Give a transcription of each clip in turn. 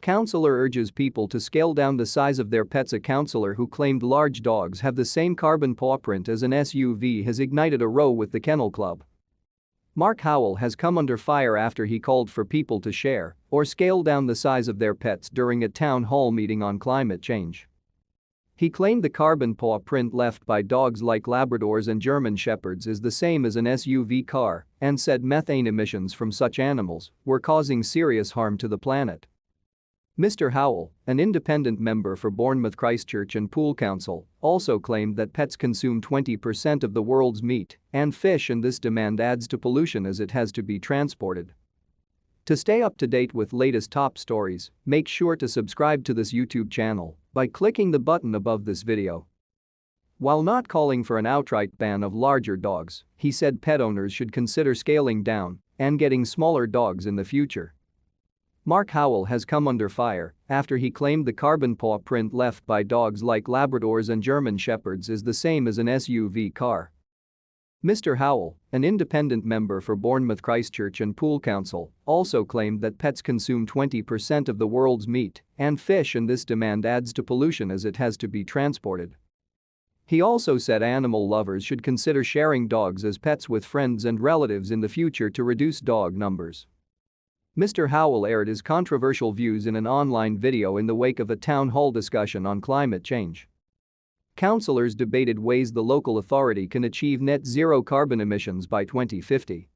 Councillor urges people to scale down the size of their pets. A councillor who claimed large dogs have the same carbon paw print as an SUV has ignited a row with the Kennel Club. Mark Howell has come under fire after he called for people to share or scale down the size of their pets during a town hall meeting on climate change. He claimed the carbon paw print left by dogs like Labradors and German Shepherds is the same as an SUV car and said methane emissions from such animals were causing serious harm to the planet. Mr. Howell, an independent member for Bournemouth, Christchurch and Poole Council, also claimed that pets consume 20% of the world's meat and fish, and this demand adds to pollution as it has to be transported. To stay up to date with latest top stories, make sure to subscribe to this YouTube channel by clicking the button above this video. While not calling for an outright ban of larger dogs, he said pet owners should consider scaling down and getting smaller dogs in the future. Mark Howell has come under fire after he claimed the carbon paw print left by dogs like Labradors and German Shepherds is the same as an SUV car. Mr. Howell, an independent member for Bournemouth, Christchurch and Poole Council, also claimed that pets consume 20% of the world's meat and fish, and this demand adds to pollution as it has to be transported. He also said animal lovers should consider sharing dogs as pets with friends and relatives in the future to reduce dog numbers. Mr. Howell aired his controversial views in an online video in the wake of a town hall discussion on climate change. Councillors debated ways the local authority can achieve net zero carbon emissions by 2050.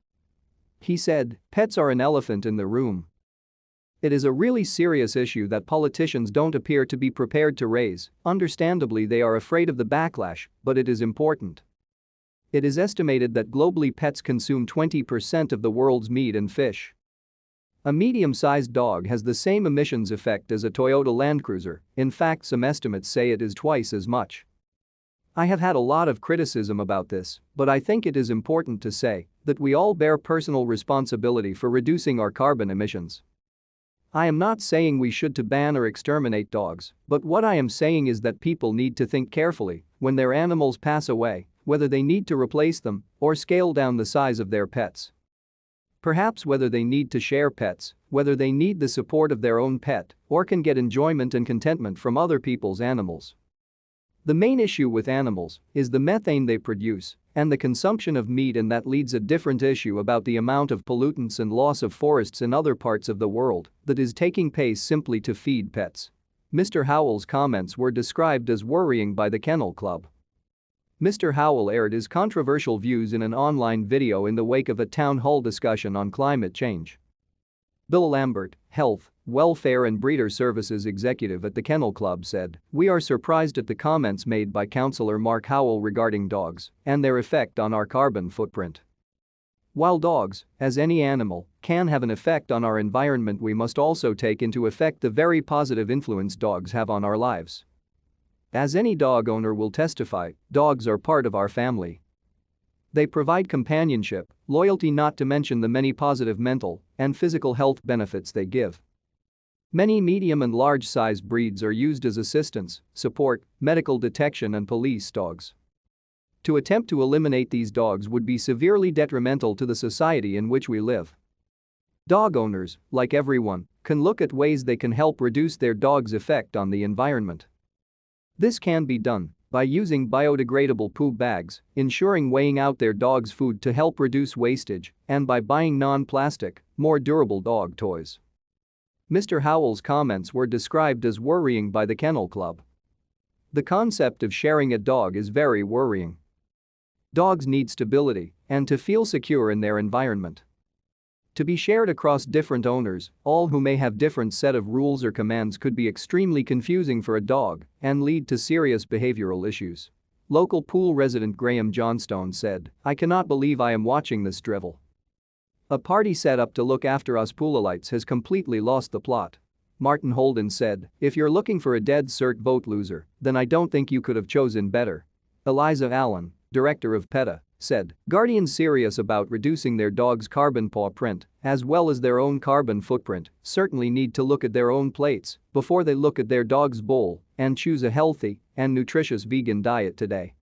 He said, "Pets are an elephant in the room. It is a really serious issue that politicians don't appear to be prepared to raise. Understandably, they are afraid of the backlash, but it is important. It is estimated that globally pets consume 20% of the world's meat and fish. A medium-sized dog has the same emissions effect as a Toyota Land Cruiser. In fact, some estimates say it is twice as much. I have had a lot of criticism about this, but I think it is important to say that we all bear personal responsibility for reducing our carbon emissions. I am not saying we should to ban or exterminate dogs, but what I am saying is that people need to think carefully when their animals pass away, whether they need to replace them or scale down the size of their pets. Perhaps whether they need to share pets, whether they need the support of their own pet, or can get enjoyment and contentment from other people's animals. The main issue with animals is the methane they produce and the consumption of meat, and that leads a different issue about the amount of pollutants and loss of forests in other parts of the world that is taking place simply to feed pets." Mr. Howell's comments were described as worrying by the Kennel Club. Mr. Howell aired his controversial views in an online video in the wake of a town hall discussion on climate change. Bill Lambert, Health, Welfare and Breeder Services Executive at the Kennel Club, said, "We are surprised at the comments made by Councillor Mark Howell regarding dogs and their effect on our carbon footprint. While dogs, as any animal, can have an effect on our environment, we must also take into effect the very positive influence dogs have on our lives. As any dog owner will testify, dogs are part of our family. They provide companionship, loyalty, not to mention the many positive mental and physical health benefits they give. Many medium and large size breeds are used as assistance, support, medical detection and police dogs. To attempt to eliminate these dogs would be severely detrimental to the society in which we live. Dog owners, like everyone, can look at ways they can help reduce their dog's effect on the environment. This can be done by using biodegradable poo bags, ensuring weighing out their dog's food to help reduce wastage, and by buying non-plastic, more durable dog toys." Mr. Howell's comments were described as worrying by the Kennel Club. "The concept of sharing a dog is very worrying. Dogs need stability and to feel secure in their environment. To be shared across different owners, all who may have different set of rules or commands, could be extremely confusing for a dog and lead to serious behavioral issues." Local Poole resident Graham Johnstone said, "I cannot believe I am watching this drivel. A party set up to look after us Poolelites has completely lost the plot." Martin Holden said, "If you're looking for a dead cert vote loser, then I don't think you could have chosen better." Eliza Allen, director of PETA, said, "Guardians serious about reducing their dog's carbon paw print, as well as their own carbon footprint, certainly need to look at their own plates before they look at their dog's bowl and choose a healthy and nutritious vegan diet today."